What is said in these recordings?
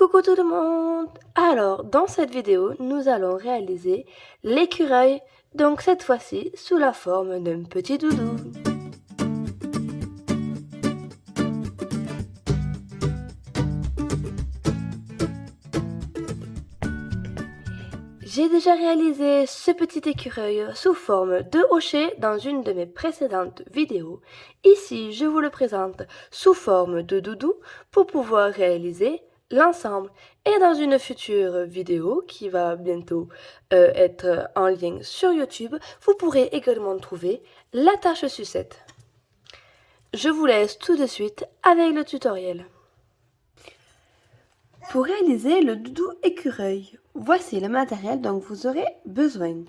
Coucou tout le monde! Alors, dans cette vidéo, nous allons réaliser l'écureuil, donc cette fois-ci sous la forme d'un petit doudou. J'ai déjà réalisé ce petit écureuil sous forme de hocher dans une de mes précédentes vidéos. Ici, je vous le présente sous forme de doudou pour pouvoir réaliser l'ensemble. Et dans une future vidéo qui va bientôt être en lien sur YouTube, vous pourrez également trouver l'attache sucette. Je vous laisse tout de suite avec le tutoriel. Pour réaliser le doudou écureuil, voici le matériel dont vous aurez besoin.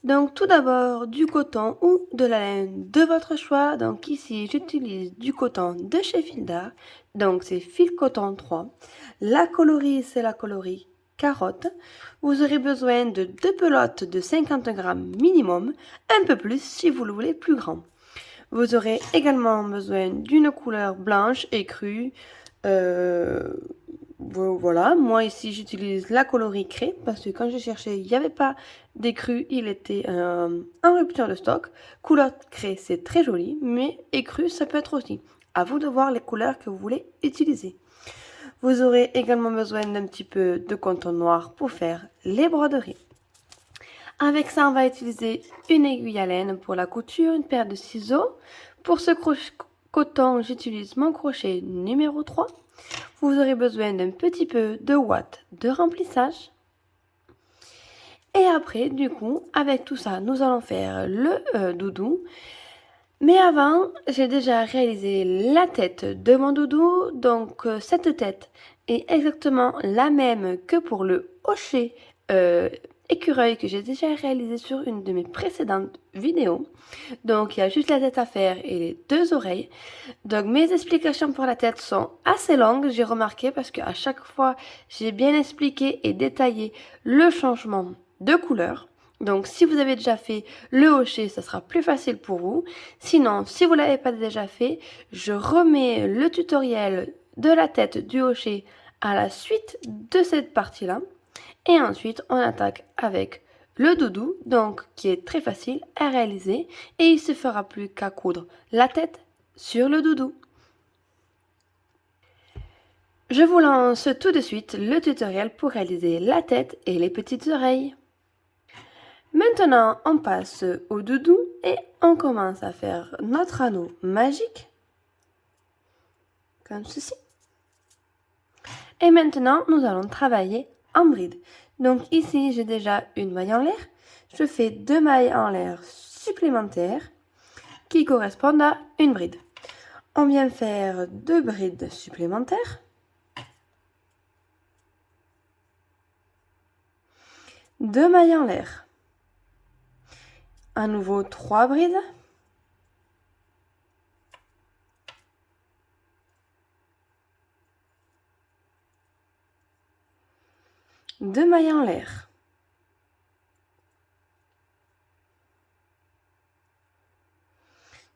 Donc tout d'abord du coton ou de la laine de votre choix. Donc ici j'utilise du coton de chez Fildar, donc c'est fil coton 3. La coloris c'est la coloris carotte. Vous aurez besoin de 2 pelotes de 50 grammes minimum, un peu plus si vous le voulez plus grand. Vous aurez également besoin d'une couleur blanche écrue. Voilà, moi ici j'utilise la coloris craie parce que quand j'ai cherché, il n'y avait pas d'écru, il était en rupture de stock. Couleur craie, c'est très joli, mais écru, ça peut être aussi. À vous de voir les couleurs que vous voulez utiliser. Vous aurez également besoin d'un petit peu de coton noir pour faire les broderies. Avec ça, on va utiliser une aiguille à laine pour la couture, une paire de ciseaux. Pour ce coton, j'utilise mon crochet numéro 3. Vous aurez besoin d'un petit peu de ouate de remplissage. Et après, du coup, avec tout ça, nous allons faire le doudou. Mais avant, j'ai déjà réalisé la tête de mon doudou. Donc, cette tête est exactement la même que pour le hocher écureuil que j'ai déjà réalisé sur une de mes précédentes vidéos. Donc il y a juste la tête à faire et les 2 oreilles. Donc mes explications pour la tête sont assez longues, j'ai remarqué, parce qu'à chaque fois j'ai bien expliqué et détaillé le changement de couleur. Donc si vous avez déjà fait le hocher, ça sera plus facile pour vous. Sinon, si vous ne l'avez pas déjà fait, je remets le tutoriel de la tête du hocher à la suite de cette partie-là. Et ensuite, on attaque avec le doudou, donc qui est très facile à réaliser. Et il ne se fera plus qu'à coudre la tête sur le doudou. Je vous lance tout de suite le tutoriel pour réaliser la tête et les petites oreilles. Maintenant, on passe au doudou et on commence à faire notre anneau magique, comme ceci. Et maintenant, nous allons travailler en bride. Donc ici, j'ai déjà une maille en l'air. Je fais 2 mailles en l'air supplémentaires qui correspondent à une bride. On vient faire 2 brides supplémentaires. 2 mailles en l'air. À nouveau 3 brides. Deux mailles en l'air.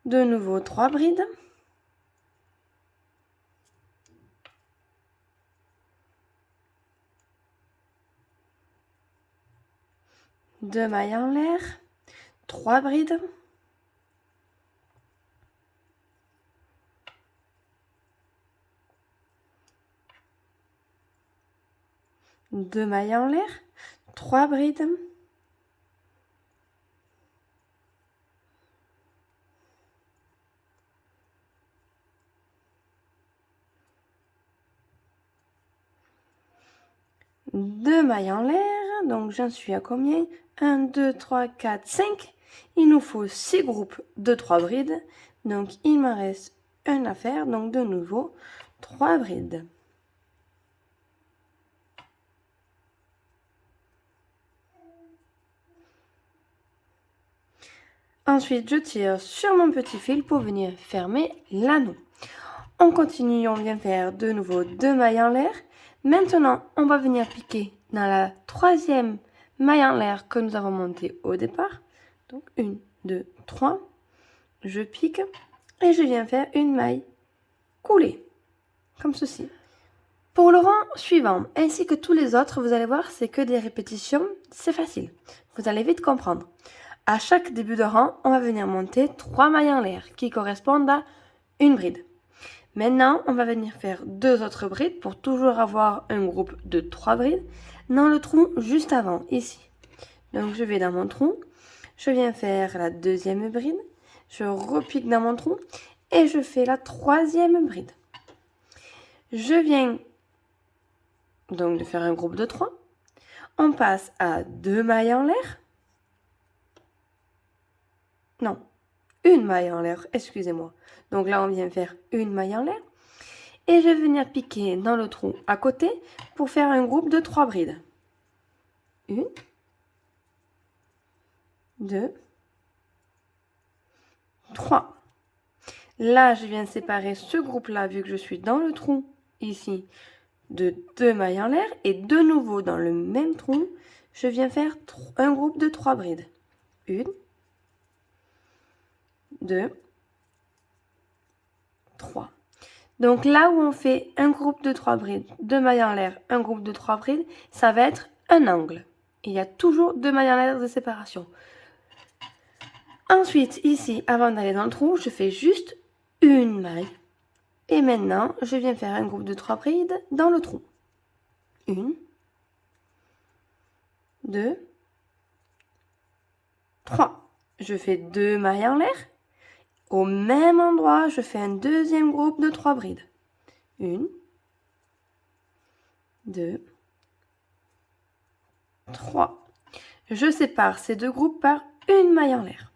De nouveau 3 brides. Deux mailles en l'air. 3 brides. Deux mailles en l'air. 3 brides. Deux mailles en l'air, donc j'en suis à combien? 1, 2, 3, 4, 5. Il nous faut 6 groupes de 3 brides, donc il me reste un à faire, donc de nouveau 3 brides. Ensuite, je tire sur mon petit fil pour venir fermer l'anneau. On continue, on vient faire de nouveau 2 mailles en l'air. Maintenant, on va venir piquer dans la 3e maille en l'air que nous avons montée au départ. Donc 1, 2, 3. Je pique et je viens faire une maille coulée, comme ceci. Pour le rang suivant, ainsi que tous les autres, vous allez voir, c'est que des répétitions, c'est facile. Vous allez vite comprendre. À chaque début de rang, on va venir monter 3 mailles en l'air qui correspondent à une bride. Maintenant, on va venir faire 2 autres brides pour toujours avoir un groupe de 3 brides dans le trou juste avant, ici. Donc je vais dans mon trou, je viens faire la 2e bride, je repique dans mon trou et je fais la 3e bride. Je viens donc de faire un groupe de 3. On passe à 2 mailles en l'air. Non, une maille en l'air, excusez-moi. Donc là, on vient faire une maille en l'air. Et je vais venir piquer dans le trou à côté pour faire un groupe de 3 brides. 1, 2, 3. Là, je viens séparer ce groupe-là, vu que je suis dans le trou, ici, de 2 mailles en l'air. Et de nouveau, dans le même trou, je viens faire un groupe de 3 brides. 1, 2, 3. Donc là où on fait un groupe de 3 brides, 2 mailles en l'air, un groupe de 3 brides, ça va être un angle. Il y a toujours 2 mailles en l'air de séparation. Ensuite, ici, avant d'aller dans le trou, je fais juste une maille. Et maintenant, je viens faire un groupe de 3 brides dans le trou. 1, 2, 3. Je fais 2 mailles en l'air. Au même endroit, je fais un deuxième groupe de 3 brides. 1, 2, 3. Je sépare ces 2 groupes par une maille en l'air.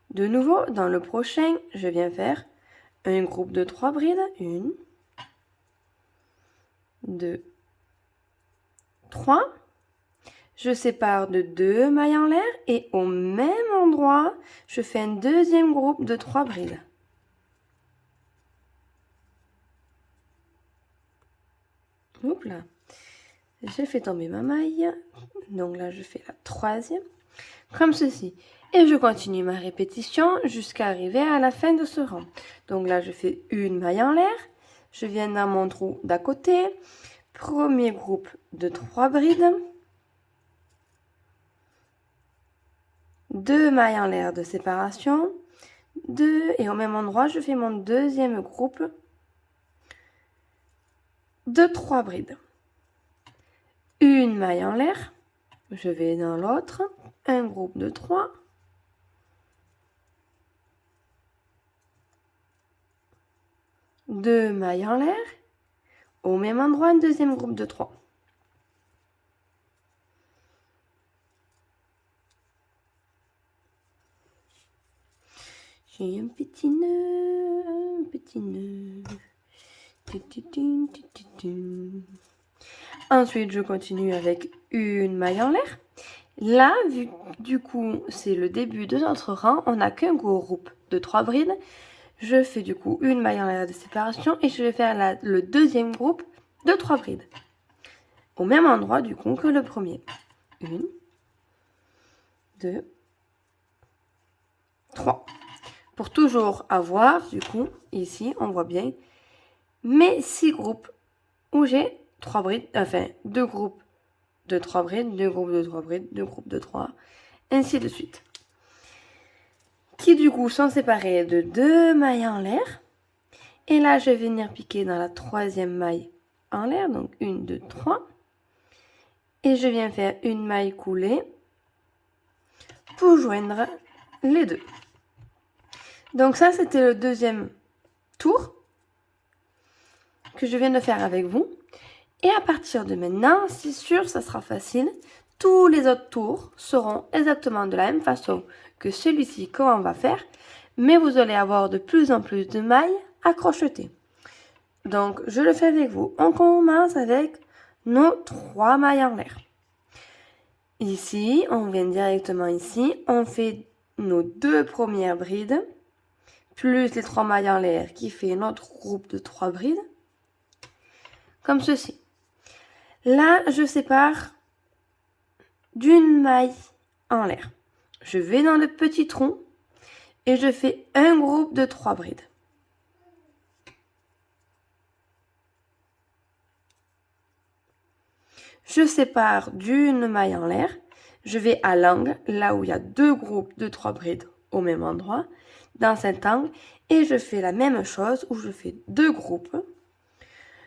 De nouveau, dans le prochain, je viens faire un groupe de 3 brides. 1, 2, 3. Je sépare de 2 mailles en l'air et au même endroit, je fais un deuxième groupe de 3 brides. Hop là. J'ai fait tomber ma maille. Donc là, je fais la 3e. Comme ceci. Et je continue ma répétition jusqu'à arriver à la fin de ce rang. Donc là, je fais une maille en l'air. Je viens dans mon trou d'à côté. Premier groupe de 3 brides. 2 mailles en l'air de séparation. 2 et au même endroit, je fais mon deuxième groupe de 3 brides. Une maille en l'air. Je vais dans l'autre. Un groupe de 3. 2 mailles en l'air. Au même endroit, un deuxième groupe de 3. J'ai un petit nœud, un petit nœud. Ensuite, je continue avec une maille en l'air. Là, vu du coup, c'est le début de notre rang, on n'a qu'un groupe de 3 brides. Je fais du coup une maille en l'air de séparation et je vais faire le deuxième groupe de 3 brides. Au même endroit du coup que le premier. 1, 2, 3. Pour toujours avoir, du coup, ici, on voit bien mes 6 groupes où j'ai 3 brides, enfin 2 groupes de 3 brides, 2 groupes de 3 brides, 2 groupes de 3, ainsi de suite. Qui du coup sont séparés de 2 mailles en l'air. Et là, je vais venir piquer dans la 3e maille en l'air, donc 1, 2, 3. Et je viens faire une maille coulée pour joindre les deux. Donc ça, c'était le deuxième tour que je viens de faire avec vous. Et à partir de maintenant, c'est sûr, ça sera facile. Tous les autres tours seront exactement de la même façon que celui-ci qu'on va faire, mais vous allez avoir de plus en plus de mailles à crocheter. Donc, je le fais avec vous. On commence avec nos 3 mailles en l'air. Ici, on vient directement ici, on fait nos 2 premières brides, plus les 3 mailles en l'air qui fait notre groupe de 3 brides, comme ceci. Là, je sépare d'une maille en l'air. Je vais dans le petit tronc et je fais un groupe de 3 brides. je sépare d'une maille en l'air, je vais à l'angle, là où il y a deux groupes de 3 brides au même endroit, dans cet angle, et je fais la même chose où je fais deux groupes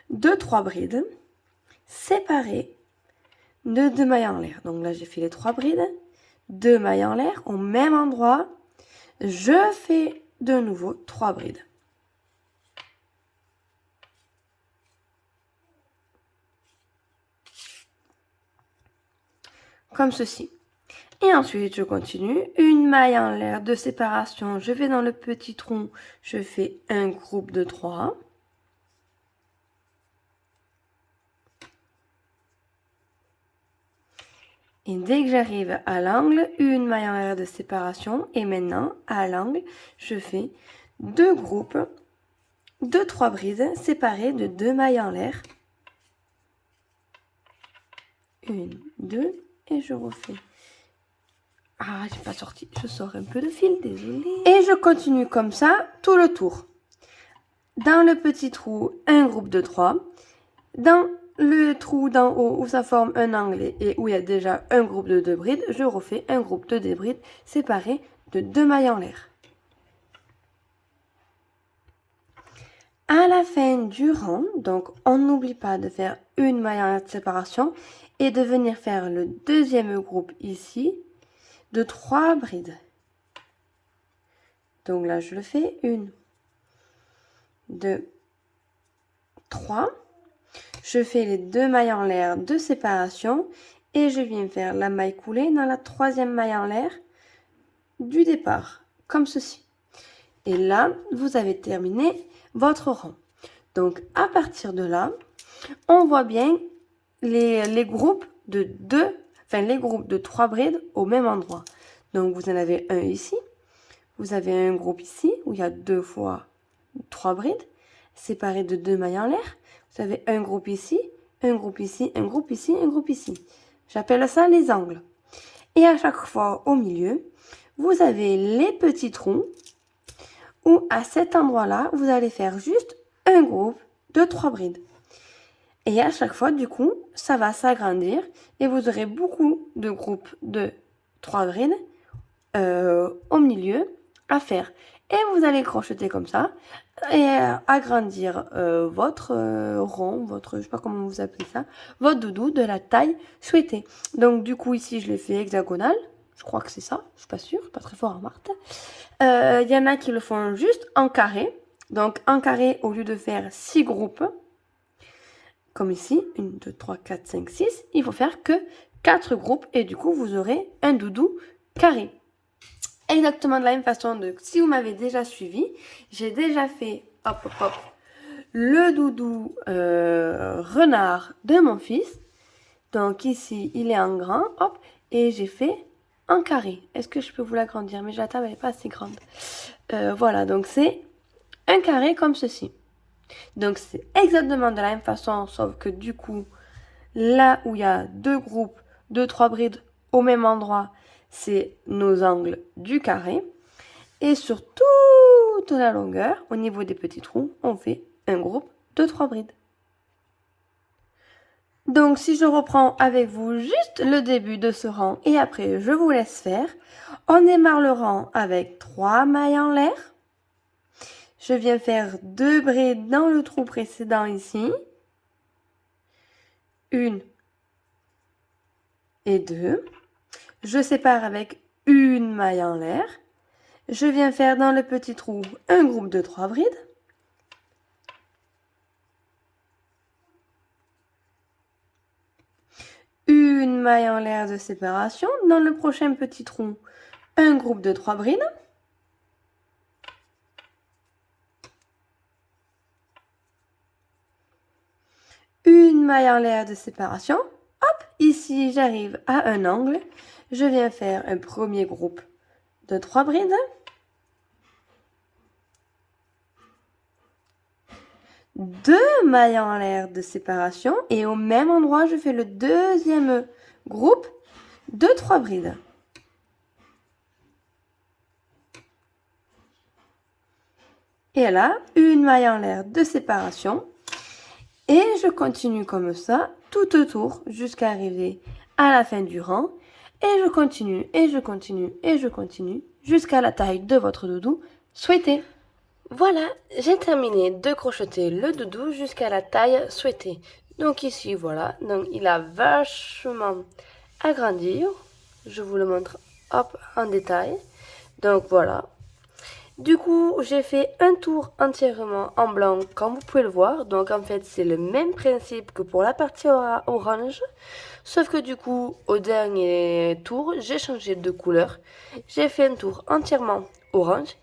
de 3 brides séparés de 2 mailles en l'air. Donc là, j'ai fait les 3 brides, 2 mailles en l'air au même endroit, je fais de nouveau 3 brides. Comme ceci. Et ensuite, je continue. Une maille en l'air de séparation. Je vais dans le petit tronc. Je fais un groupe de 3. Et dès que j'arrive à l'angle, une maille en l'air de séparation. Et maintenant, à l'angle, je fais deux groupes de 3 brides séparés de 2 mailles en l'air. Une, deux, et je refais. Ah, j'ai pas sorti. Je sors un peu de fil, désolée. Et je continue comme ça tout le tour. Dans le petit trou, un groupe de 3. Dans le trou d'en haut où ça forme un angle et où il y a déjà un groupe de 2 brides, je refais un groupe de 2 brides séparés de 2 mailles en l'air. À la fin du rang, donc on n'oublie pas de faire une maille en l'air de séparation et de venir faire le deuxième groupe ici de 3 brides. Donc là, je le fais 1, 2, 3. Je fais les 2 mailles en l'air de séparation et je viens faire la maille coulée dans la troisième maille en l'air du départ, comme ceci. Et là, vous avez terminé votre rang. Donc, à partir de là, on voit bien les groupes de 2, enfin les groupes de 3 brides au même endroit. Donc, vous en avez un ici. Vous avez un groupe ici où il y a 2 fois 3 brides séparées de 2 mailles en l'air. Vous avez un groupe ici, un groupe ici, un groupe ici, un groupe ici. J'appelle ça les angles. Et à chaque fois au milieu, vous avez les petits trous où à cet endroit-là, vous allez faire juste un groupe de 3 brides. Et à chaque fois, du coup, ça va s'agrandir et vous aurez beaucoup de groupes de 3 brides au milieu à faire. Et vous allez crocheter comme ça et agrandir votre rond, votre, je sais pas comment vous appelez ça, votre doudou de la taille souhaitée. Donc du coup ici je l'ai fait hexagonal, je crois que c'est ça, je suis pas sûre, je suis pas très fort en maths. Il y en a qui le font juste en carré. Donc en carré, au lieu de faire 6 groupes, comme ici, 1, 2, 3, 4, 5, 6, il faut faire que 4 groupes et du coup vous aurez un doudou carré. Exactement de la même façon, de, si vous m'avez déjà suivi, j'ai déjà fait hop, hop, hop, le doudou renard de mon fils. Donc ici, il est en grand, hop, et j'ai fait en carré. Est-ce que je peux vous l'agrandir? Mais la table n'est pas assez grande. Voilà, donc c'est un carré comme ceci. Donc c'est exactement de la même façon, sauf que du coup, là où il y a deux groupes de 3 brides au même endroit, c'est nos angles du carré. Et sur toute la longueur, au niveau des petits trous, on fait un groupe de 3 brides. Donc si je reprends avec vous juste le début de ce rang et après je vous laisse faire, on démarre le rang avec 3 mailles en l'air. Je viens faire 2 brides dans le trou précédent ici. 1 et 2. Je sépare avec une maille en l'air. Je viens faire dans le petit trou un groupe de 3 brides. Une maille en l'air de séparation. Dans le prochain petit trou, un groupe de 3 brides. Une maille en l'air de séparation. Hop, ici j'arrive à un angle. Je viens faire un premier groupe de 3 brides. Deux mailles en l'air de séparation et au même endroit je fais le deuxième groupe de 3 brides. Et là, une maille en l'air de séparation et je continue comme ça tout autour jusqu'à arriver à la fin du rang. Et je continue, et je continue, et je continue jusqu'à la taille de votre doudou souhaitée. Voilà, j'ai terminé de crocheter le doudou jusqu'à la taille souhaitée. Donc ici, voilà, donc il a vachement agrandi. Je vous le montre hop en détail. Donc voilà. Du coup, j'ai fait un tour entièrement en blanc, comme vous pouvez le voir. Donc en fait, c'est le même principe que pour la partie orange. Sauf que du coup, au dernier tour, j'ai changé de couleur. J'ai fait un tour entièrement orange.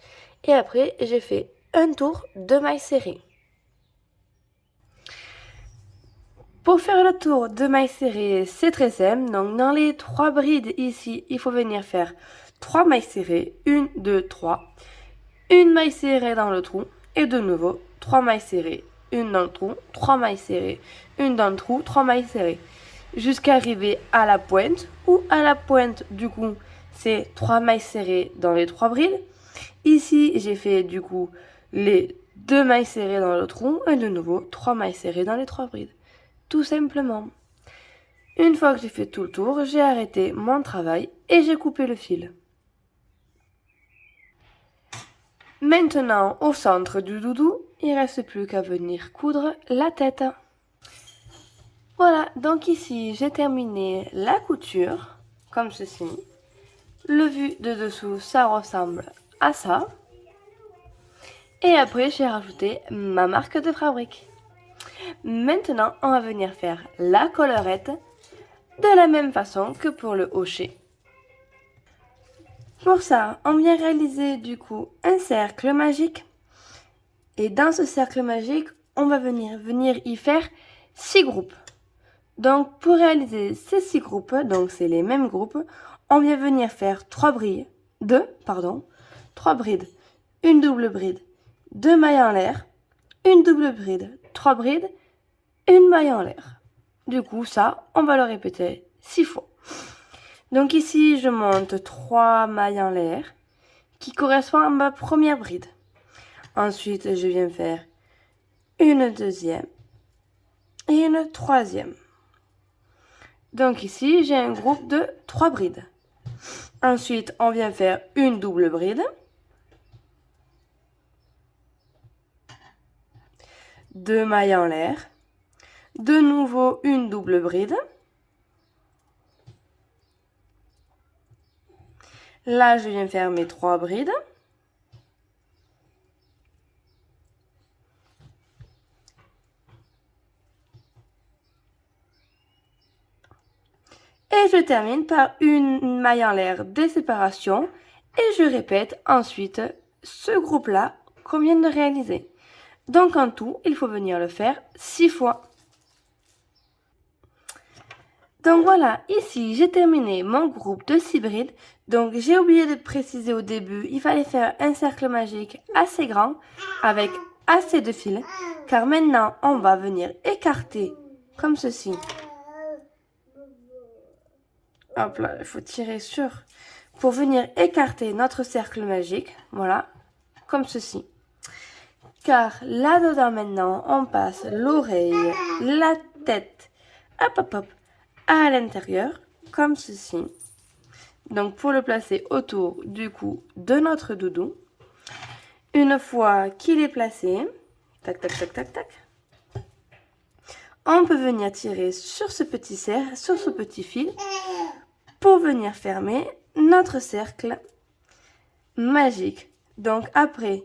Et après, j'ai fait un tour de mailles serrées. Pour faire le tour de mailles serrées, c'est très simple. Donc dans les 3 brides ici, il faut venir faire 3 mailles serrées. 1, 2, 3. Une maille serrée dans le trou. Et de nouveau, 3 mailles serrées. Une dans le trou, 3 mailles serrées. Une dans le trou, 3 mailles serrées. Jusqu'à arriver à la pointe. Ou à la pointe, du coup, c'est 3 mailles serrées dans les 3 brides. Ici, j'ai fait du coup les 2 mailles serrées dans le trou. Et de nouveau, 3 mailles serrées dans les 3 brides. Tout simplement. Une fois que j'ai fait tout le tour, j'ai arrêté mon travail et j'ai coupé le fil. Maintenant, au centre du doudou, il ne reste plus qu'à venir coudre la tête. Voilà, donc ici, j'ai terminé la couture, comme ceci. Le vu de dessous, ça ressemble à ça. Et après, j'ai rajouté ma marque de fabrique. Maintenant, on va venir faire la collerette de la même façon que pour le hochet. Pour ça, on vient réaliser du coup un cercle magique. Et dans ce cercle magique, on va venir y faire 6 groupes. Donc pour réaliser ces 6 groupes, donc c'est les mêmes groupes, on vient venir faire 3 brides, une double bride, 2 mailles en l'air, une double bride, 3 brides, une maille en l'air. Du coup, ça, on va le répéter 6 fois. Donc ici, je monte 3 mailles en l'air qui correspondent à ma première bride. Ensuite, je viens faire une deuxième et une troisième. Donc ici, j'ai un groupe de 3 brides. Ensuite, on vient faire une double bride. 2 mailles en l'air. De nouveau, une double bride. Là, je viens faire mes 3 brides. Et je termine par une maille en l'air de séparation. Et je répète ensuite ce groupe-là qu'on vient de réaliser. Donc en tout, il faut venir le faire 6 fois. Donc voilà, ici j'ai terminé mon groupe de 6 brides. Donc j'ai oublié de préciser au début, il fallait faire un cercle magique assez grand avec assez de fils. Car maintenant on va venir écarter comme ceci. Hop là, il faut tirer sur pour venir écarter notre cercle magique. Voilà, comme ceci. Car là-dedans maintenant, on passe l'oreille, la tête, hop, à l'intérieur, comme ceci. Donc pour le placer autour du cou de notre doudou. Une fois qu'il est placé, tac, on peut venir tirer sur ce petit fil pour venir fermer notre cercle magique. Donc après,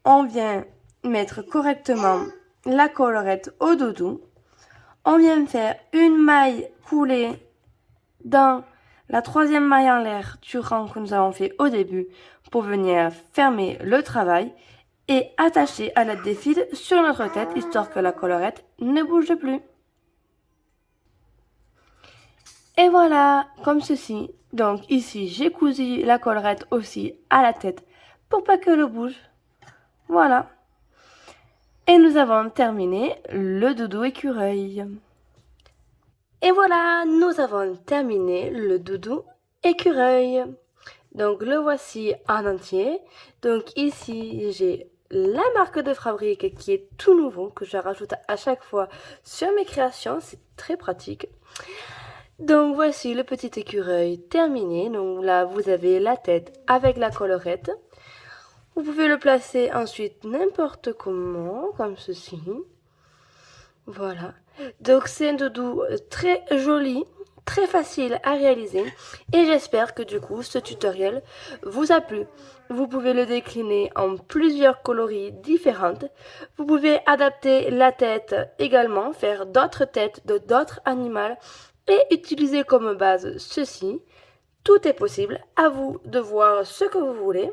on vient mettre correctement la collerette au doudou. On vient faire une maille coulée dans la 3e maille en l'air du rang que nous avons fait au début pour venir fermer le travail et attacher à l'aide des fils sur notre tête histoire que la collerette ne bouge plus. Et voilà, comme ceci. Donc ici, j'ai cousu la collerette aussi à la tête pour pas que le bouge. Voilà. Et nous avons terminé le doudou écureuil. Et voilà, nous avons terminé le doudou écureuil. Donc le voici en entier. Donc ici, j'ai la marque de fabrique qui est tout nouveau, que je rajoute à chaque fois sur mes créations. C'est très pratique. Donc voici le petit écureuil terminé. Donc là, vous avez la tête avec la collerette. Vous pouvez le placer ensuite n'importe comment, comme ceci. Voilà. Donc c'est un doudou très joli, très facile à réaliser. Et j'espère que du coup, ce tutoriel vous a plu. Vous pouvez le décliner en plusieurs coloris différentes. Vous pouvez adapter la tête également, faire d'autres têtes de d'autres animaux et utiliser comme base ceci. Tout est possible, à vous de voir ce que vous voulez.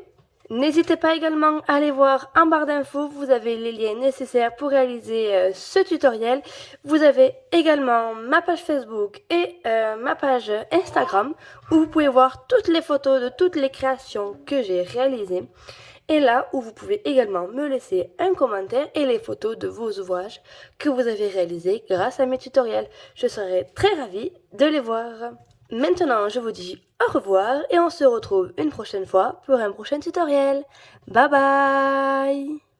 N'hésitez pas également à aller voir en barre d'infos, vous avez les liens nécessaires pour réaliser ce tutoriel. Vous avez également ma page Facebook et ma page Instagram où vous pouvez voir toutes les photos de toutes les créations que j'ai réalisées. Et là où vous pouvez également me laisser un commentaire et les photos de vos ouvrages que vous avez réalisés grâce à mes tutoriels. Je serai très ravie de les voir. Maintenant, je vous dis au revoir et on se retrouve une prochaine fois pour un prochain tutoriel. Bye bye!